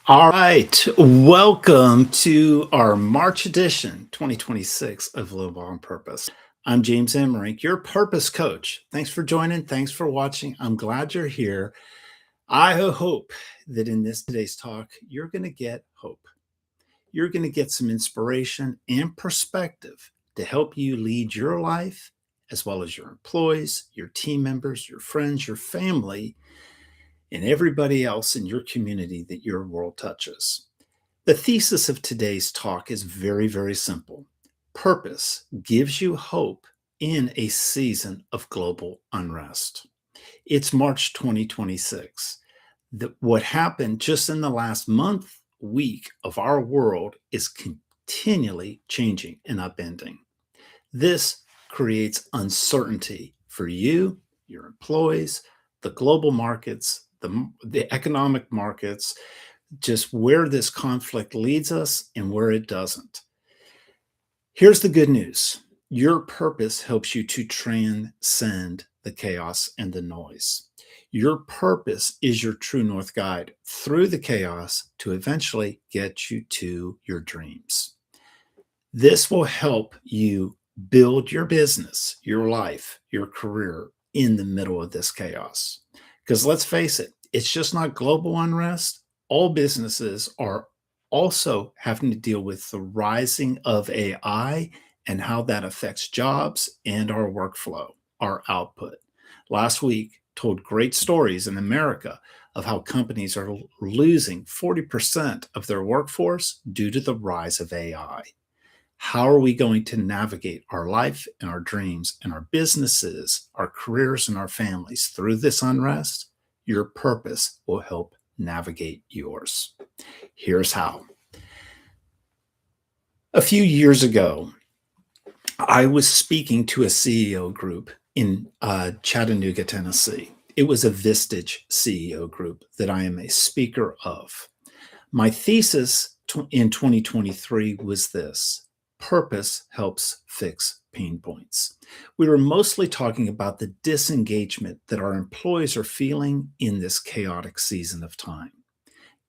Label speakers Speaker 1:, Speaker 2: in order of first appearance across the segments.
Speaker 1: All right, welcome to our March edition 2026 of Live on Purpose. I'm James M. Rink, your purpose coach. Thanks for joining. Thanks for watching. I'm glad you're here. I hope that in this today's talk, you're going to get hope. You're going to get some inspiration and perspective to help you lead your life, as well as your employees, your team members, your friends, your family, and everybody else in your community that your world touches. The thesis of today's talk is very, very simple. Purpose gives you hope in a season of global unrest. It's March 2026. What happened just in the last month, week of our world is continually changing and upending. This creates uncertainty for you, your employees, the global markets, the economic markets, just where this conflict leads us and where it doesn't. Here's the good news. Your purpose helps you to transcend the chaos and the noise. Your purpose is your true north guide through the chaos to eventually get you to your dreams. This will help you build your business, your life, your career in the middle of this chaos. Because let's face it, it's just not global unrest. All businesses are also having to deal with the rising of AI and how that affects jobs and our workflow, our output. Last week told great stories in America of how companies are losing 40% of their workforce due to the rise of AI. How are we going to navigate our life and our dreams and our businesses, our careers and our families through this unrest? Your purpose will help navigate yours. Here's how. A few years ago, I was speaking to a CEO group in Chattanooga, Tennessee. It was a Vistage CEO group that I am a speaker of. My thesis in 2023 was this: purpose helps fix pain points. We were mostly talking about the disengagement that our employees are feeling in this chaotic season of time,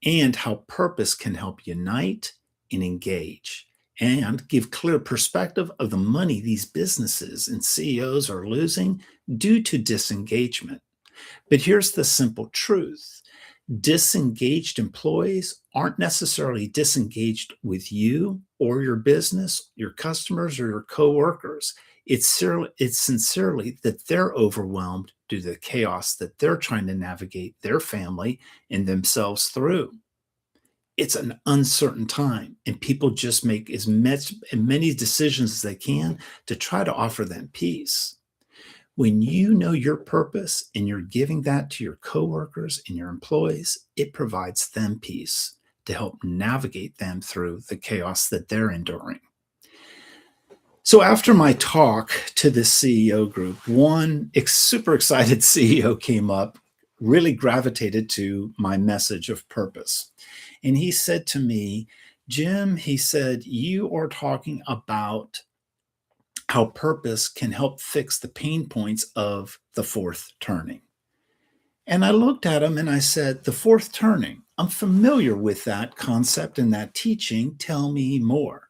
Speaker 1: and how purpose can help unite and engage and give clear perspective of the money these businesses and CEOs are losing due to disengagement. But here's the simple truth. Disengaged employees aren't necessarily disengaged with you or your business, your customers, or your coworkers. It's sincerely that they're overwhelmed due to the chaos that they're trying to navigate their family and themselves through. It's an uncertain time, and people just make as many decisions as they can to try to offer them peace. When you know your purpose and you're giving that to your coworkers and your employees, it provides them peace to help navigate them through the chaos that they're enduring. So after my talk to this CEO group, one super excited CEO came up, really gravitated to my message of purpose. And he said to me, Jim, he said, you are talking about how purpose can help fix the pain points of the fourth turning. And I looked at him and I said, the fourth turning, I'm familiar with that concept and that teaching. Tell me more.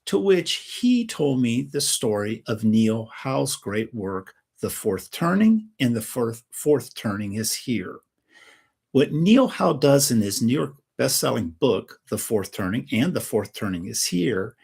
Speaker 1: To which he told me the story of Neil Howe's great work, The Fourth Turning, and the fourth Turning is Here. What Neil Howe does in his New York best-selling book, The Fourth Turning, and The Fourth Turning is Here,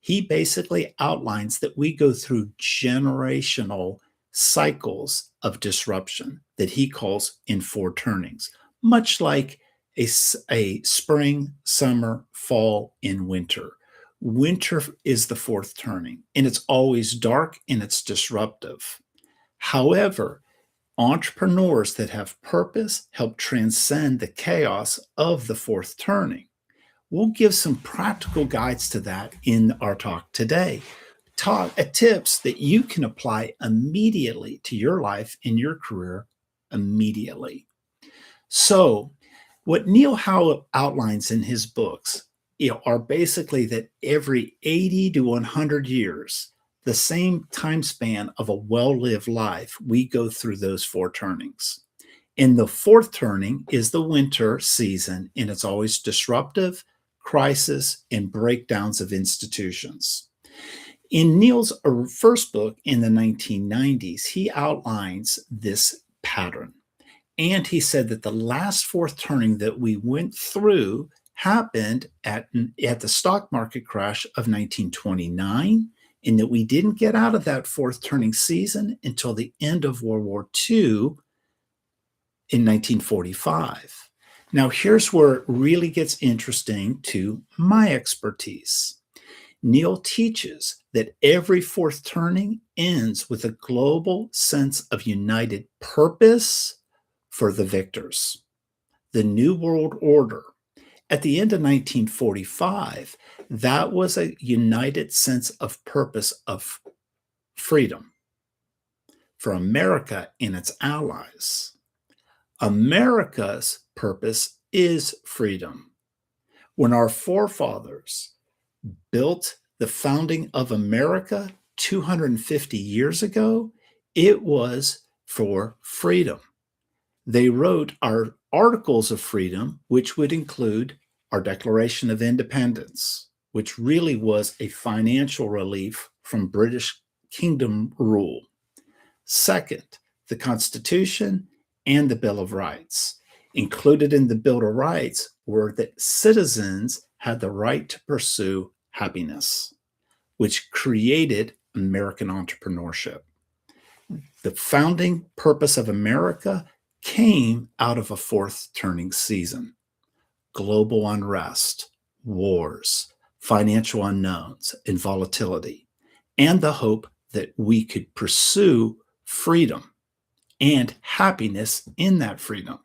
Speaker 1: he basically outlines that we go through generational cycles of disruption that he calls in four turnings, much like a spring, summer, fall, and winter. Winter is the fourth turning, and it's always dark and it's disruptive. However, entrepreneurs that have purpose help transcend the chaos of the fourth turning. We'll give some practical guides to that in our talk today. Tips that you can apply immediately to your life and your career immediately. So, what Neil Howe outlines in his books are basically that every 80 to 100 years, the same time span of a well-lived life, we go through those four turnings. And the fourth turning is the winter season, and it's always disruptive, crisis, and breakdowns of institutions. In Neil's first book in the 1990s, he outlines this pattern. And he said that the last fourth turning that we went through happened at the stock market crash of 1929, and that we didn't get out of that fourth turning season until the end of World War II in 1945. Now, here's where it really gets interesting to my expertise. Neil teaches that every fourth turning ends with a global sense of united purpose for the victors. The New World Order. At the end of 1945, that was a united sense of purpose of freedom for America and its allies. America's purpose is freedom. When our forefathers built the founding of America 250 years ago, it was for freedom. They wrote our Articles of Freedom, which would include our Declaration of Independence, which really was a financial relief from British Kingdom rule. Second, the Constitution and the Bill of Rights. Included in the Bill of Rights were that citizens had the right to pursue happiness, which created American entrepreneurship. The founding purpose of America came out of a fourth turning season. Global unrest, wars, financial unknowns, and volatility, and the hope that we could pursue freedom and happiness in that freedom.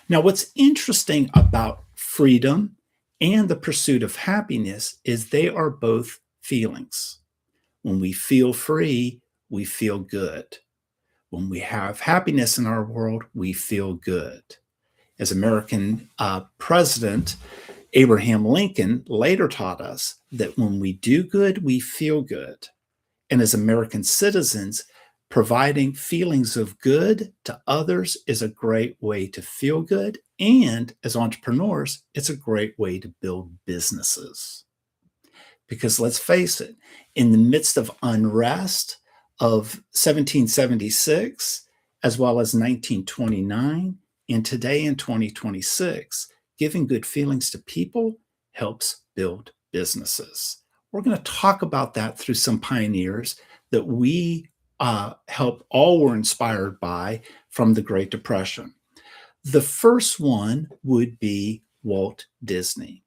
Speaker 1: Now, what's interesting about freedom and the pursuit of happiness is they are both feelings. When we feel free, we feel good. When we have happiness in our world, we feel good. As American President Abraham Lincoln later taught us that when we do good, we feel good. And as American citizens, providing feelings of good to others is a great way to feel good. And as entrepreneurs, it's a great way to build businesses. Because let's face it, in the midst of unrest of 1776, as well as 1929, and today in 2026, giving good feelings to people helps build businesses. We're going to talk about that through some pioneers that we were inspired by from the Great Depression. The first one would be Walt Disney.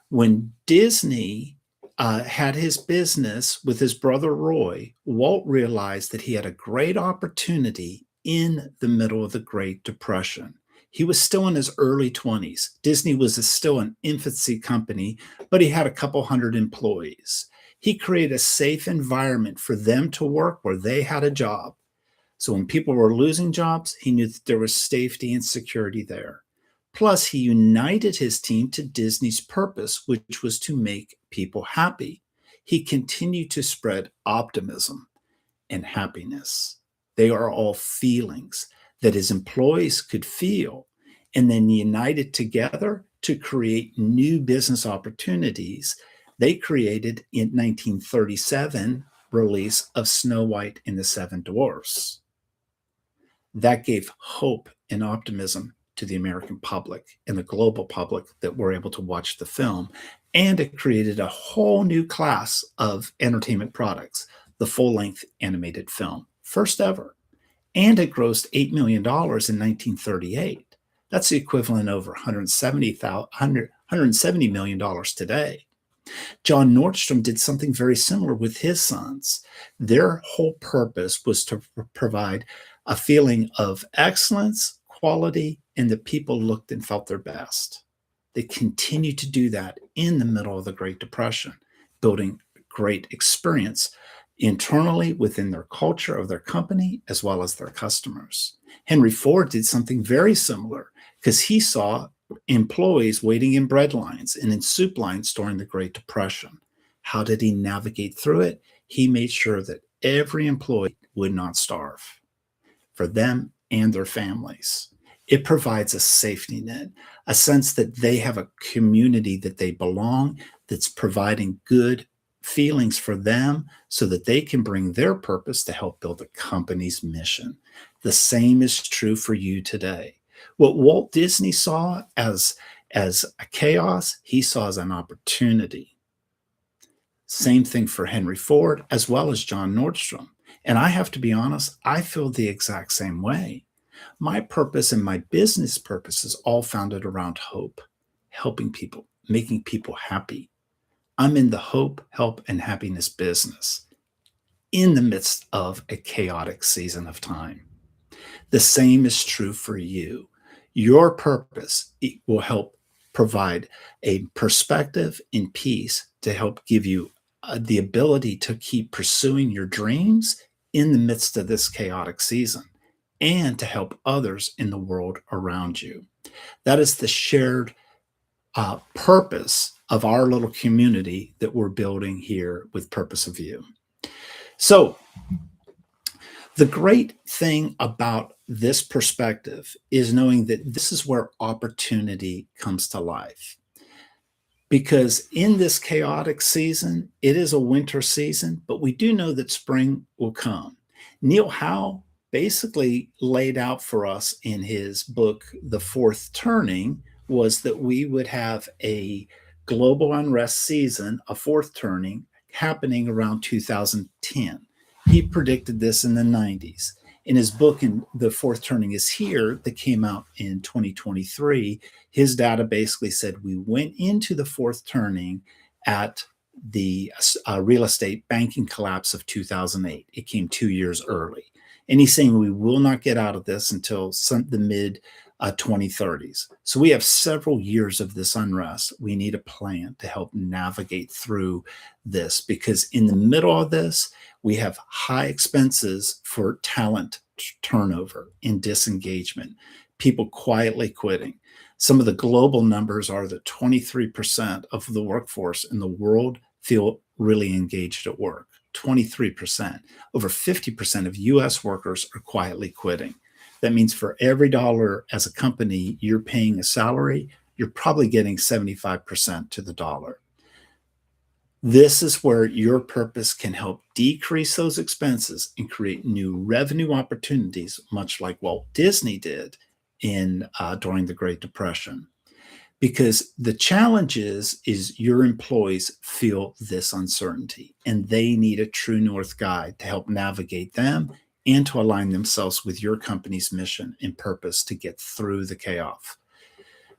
Speaker 1: When Disney had his business with his brother Roy, Walt realized that he had a great opportunity in the middle of the Great Depression. He was still in his early 20s. Disney was still an infancy company, but he had a couple hundred employees. He created a safe environment for them to work where they had a job. So when people were losing jobs, he knew that there was safety and security there. Plus, he united his team to Disney's purpose, which was to make people happy. He continued to spread optimism and happiness. They are all feelings that his employees could feel, and then united together to create new business opportunities. They created in 1937 release of Snow White and the Seven Dwarfs. That gave hope and optimism to the American public and the global public that were able to watch the film. And it created a whole new class of entertainment products, the full-length animated film, first ever. And it grossed $8 million in 1938. That's the equivalent of over $170 million today. John Nordstrom did something very similar with his sons. Their whole purpose was to provide a feeling of excellence, quality, and that people looked and felt their best. They continued to do that in the middle of the Great Depression, building great experience internally within their culture of their company, as well as their customers. Henry Ford did something very similar because he saw employees waiting in bread lines and in soup lines during the Great Depression. How did he navigate through it? He made sure that every employee would not starve. For them, and their families. It provides a safety net, a sense that they have a community that they belong, that's providing good feelings for them so that they can bring their purpose to help build the company's mission. The same is true for you today. What Walt Disney saw as a chaos, he saw as an opportunity. Same thing for Henry Ford as well as John Nordstrom. And I have to be honest, I feel the exact same way. My purpose and my business purpose is all founded around hope, helping people, making people happy. I'm in the hope, help, and happiness business in the midst of a chaotic season of time. The same is true for you. Your purpose will help provide a perspective and peace to help give you the ability to keep pursuing your dreams in the midst of this chaotic season and to help others in the world around you. That is the shared purpose of our little community that we're building here with Purpose of You. So, the great thing about this perspective is knowing that this is where opportunity comes to life. Because in this chaotic season, it is a winter season, but we do know that spring will come. Neil Howe basically laid out for us in his book, The Fourth Turning, was that we would have a global unrest season, a fourth turning, happening around 2010. He predicted this in the 90s. In his book, in The Fourth Turning is Here, that came out in 2023, his data basically said we went into the fourth turning at the real estate banking collapse of 2008. It came 2 years early. And he's saying we will not get out of this until the mid 2030s. So we have several years of this unrest. We need a plan to help navigate through this, because in the middle of this, we have high expenses for talent turnover and disengagement, people quietly quitting. Some of the global numbers are that 23% of the workforce in the world feel really engaged at work. 23%. Over 50% of US workers are quietly quitting. That means for every dollar as a company you're paying a salary, you're probably getting 75% to the dollar. This is where your purpose can help decrease those expenses and create new revenue opportunities, much like Walt Disney did during the Great Depression. Because the challenge is your employees feel this uncertainty, and they need a true north guide to help navigate them and to align themselves with your company's mission and purpose to get through the chaos.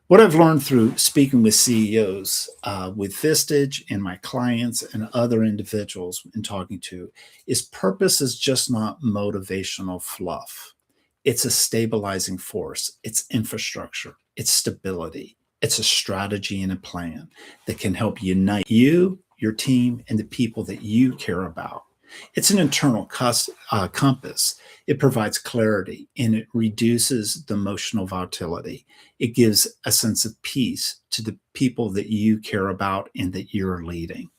Speaker 1: What I've learned through speaking with CEOs, with Vistage and my clients and other individuals and talking to, is purpose is just not motivational fluff. It's a stabilizing force. It's infrastructure. It's stability. It's a strategy and a plan that can help unite you, your team, and the people that you care about. It's an internal compass. It provides clarity and it reduces the emotional volatility. It gives a sense of peace to the people that you care about and that you're leading.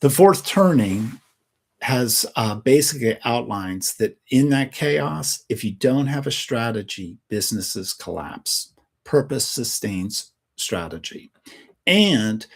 Speaker 1: The fourth turning has basically outlines that in that chaos, if you don't have a strategy, businesses collapse. Purpose sustains strategy. And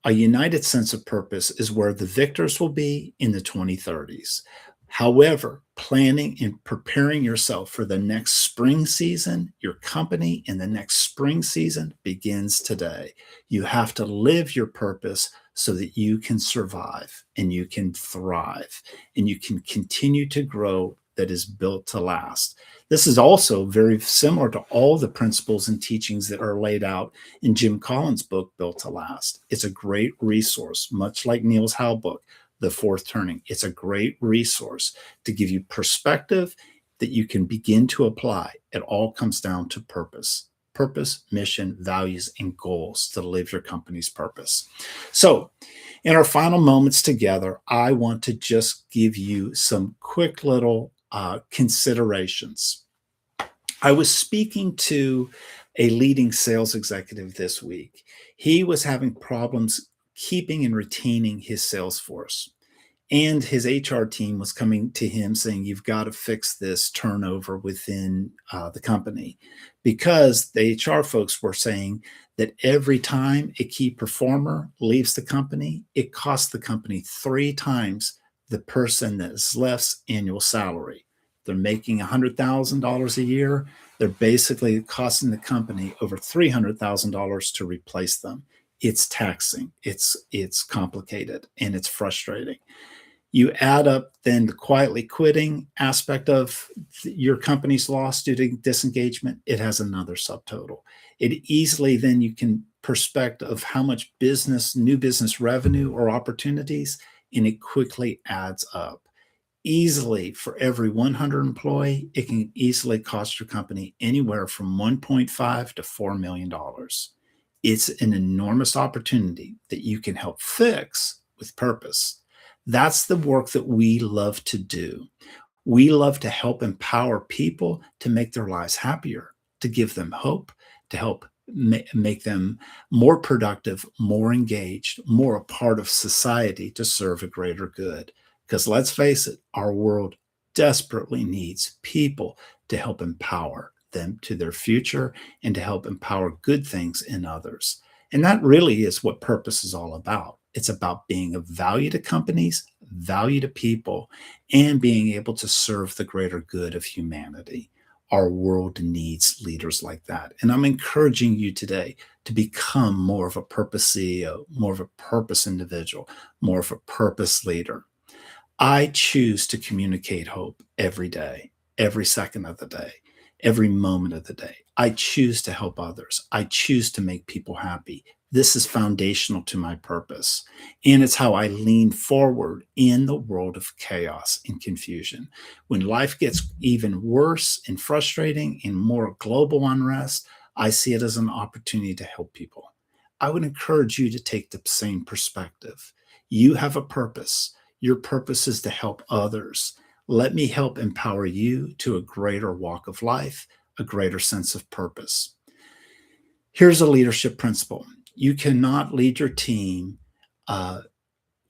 Speaker 1: a united sense of purpose is where the victors will be in the 2030s. However, planning and preparing yourself for the next spring season, your company in the next spring season begins today. You have to live your purpose so that you can survive and you can thrive and you can continue to grow, that is built to last. This is also very similar to all the principles and teachings that are laid out in Jim Collins' book, Built to Last. It's a great resource, much like Neil Howe's book, The Fourth Turning. It's a great resource to give you perspective that you can begin to apply. It all comes down to purpose. Purpose, mission, values, and goals to live your company's purpose. So, in our final moments together, I want to just give you some quick little considerations. I was speaking to a leading sales executive this week. He was having problems keeping and retaining his sales force. And his HR team was coming to him saying, you've got to fix this turnover within the company, because the HR folks were saying that every time a key performer leaves the company, it costs the company 3 times the person that is left's annual salary. They're making $100,000 a year. They're basically costing the company over $300,000 to replace them. It's taxing, it's complicated, and it's frustrating. You add up then the quietly quitting aspect of your company's loss due to disengagement, it has another subtotal. It easily then you can perspective of how much new business revenue or opportunities, and it quickly adds up. Easily, for every 100 employee, it can easily cost your company anywhere from 1.5 to $4 million. It's an enormous opportunity that you can help fix with purpose. That's the work that we love to do. We love to help empower people to make their lives happier, to give them hope, to help make them more productive, more engaged, more a part of society to serve a greater good. Because let's face it, our world desperately needs people to help empower them to their future and to help empower good things in others. And that really is what purpose is all about. It's about being of value to companies, value to people, and being able to serve the greater good of humanity. Our world needs leaders like that. And I'm encouraging you today to become more of a purpose CEO, more of a purpose individual, more of a purpose leader. I choose to communicate hope every day, every second of the day, every moment of the day. I choose to help others. I choose to make people happy. This is foundational to my purpose. And it's how I lean forward in the world of chaos and confusion. When life gets even worse and frustrating and more global unrest, I see it as an opportunity to help people. I would encourage you to take the same perspective. You have a purpose. Your purpose is to help others. Let me help empower you to a greater walk of life, a greater sense of purpose. Here's a leadership principle. You cannot lead your team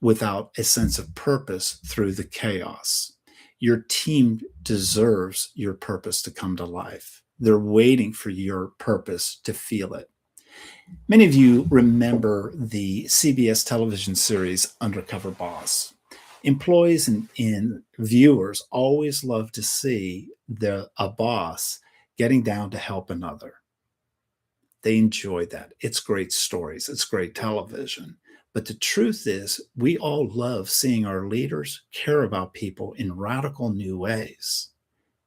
Speaker 1: without a sense of purpose through the chaos. Your team deserves your purpose to come to life. They're waiting for your purpose to feel it. Many of you remember the CBS television series Undercover Boss. Employees and viewers always love to see a boss getting down to help another. They enjoy that. It's great stories. It's great television. But the truth is, we all love seeing our leaders care about people in radical new ways.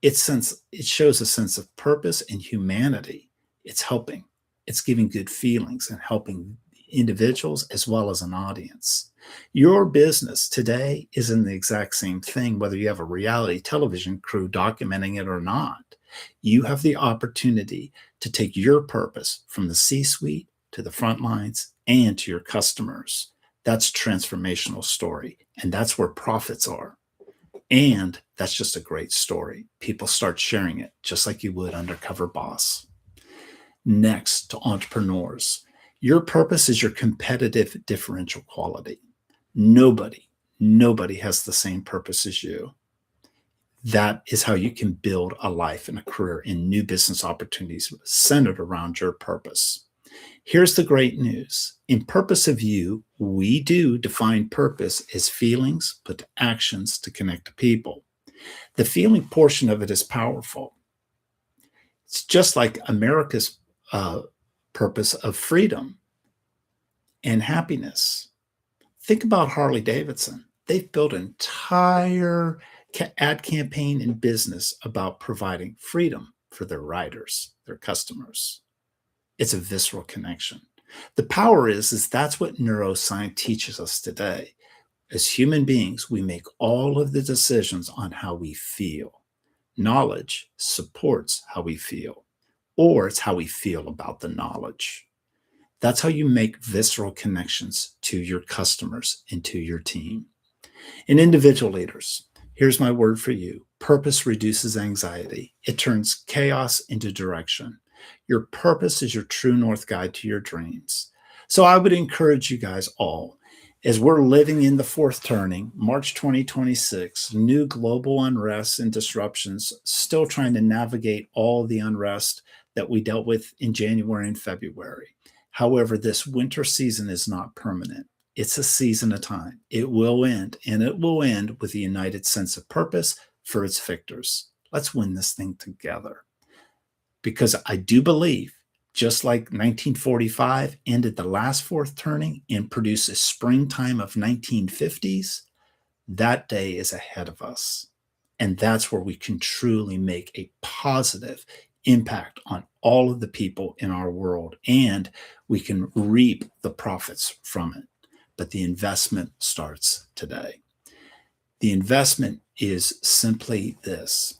Speaker 1: It shows a sense of purpose and humanity. It's helping. It's giving good feelings and helping individuals as well as an audience. Your business today is in the exact same thing, whether you have a reality television crew documenting it or not. You have the opportunity to take your purpose from the C-suite to the front lines and to your customers. That's transformational story, and that's where profits are. And that's just a great story. People start sharing it just like you would Undercover Boss. Next, to entrepreneurs. Your purpose is your competitive differential quality. Nobody has the same purpose as you. That is how you can build a life and a career in new business opportunities centered around your purpose. Here's the great news. In Purpose of You, we do define purpose as feelings put to actions to connect to people. The feeling portion of it is powerful. It's just like America's purpose of freedom and happiness. Think about Harley Davidson. They've built an entire ad campaign and business about providing freedom for their riders, their customers. It's a visceral connection. The power is that's what neuroscience teaches us today. As human beings, we make all of the decisions on how we feel. Knowledge supports how we feel, or it's how we feel about the knowledge. That's how you make visceral connections to your customers and to your team. And individual leaders, here's my word for you. Purpose reduces anxiety. It turns chaos into direction. Your purpose is your true north guide to your dreams. So I would encourage you guys all, As we're living in the fourth turning, March 2026, new global unrest and disruptions, still trying to navigate all the unrest that we dealt with in January and February. However, this winter season is not permanent. It's a season of time. It will end, and it will end with a united sense of purpose for its victors. Let's win this thing together. Because I do believe, just like 1945 ended the last fourth turning and produced a springtime of 1950s, that day is ahead of us. And that's where we can truly make a positive impact on all of the people in our world, and we can reap the profits from it. But the investment starts today. The investment is simply this: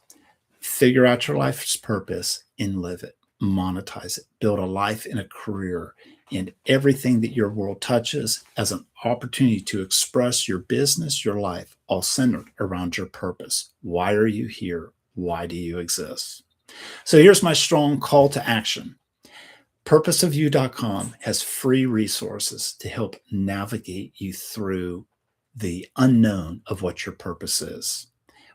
Speaker 1: figure out your life's purpose and live it, monetize it, build a life and a career in everything that your world touches as an opportunity to express your business, your life, all centered around your purpose. Why are you here? Why do you exist? So here's my strong call to action. Purposeofyou.com has free resources to help navigate you through the unknown of what your purpose is.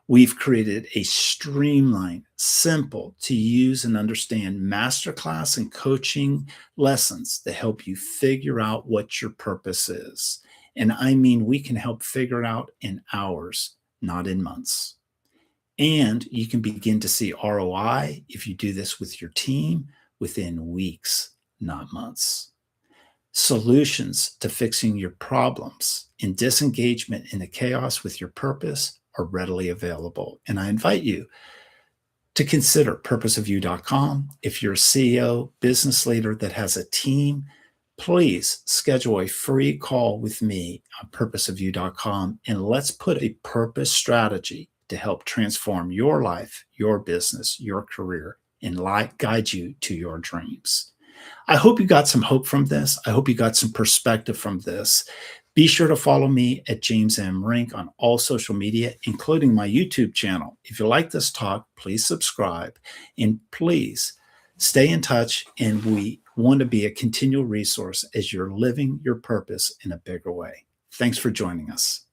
Speaker 1: We've created a streamlined, simple to use and understand masterclass and coaching lessons to help you figure out what your purpose is. And I mean, we can help figure it out in hours, not in months. And you can begin to see ROI if you do this with your team within weeks, not months. Solutions to fixing your problems in disengagement in the chaos with your purpose are readily available. And I invite you to consider purposeofyou.com. If you're a CEO, business leader that has a team, please schedule a free call with me on purposeofyou.com, and let's put a purpose strategy to help transform your life, your business, your career, and guide you to your dreams. I hope you got some hope from this. I hope you got some perspective from this. Be sure to follow me at James M. Rink on all social media, including my YouTube channel. If you like this talk, please subscribe, and please stay in touch. And we want to be a continual resource as you're living your purpose in a bigger way. Thanks for joining us.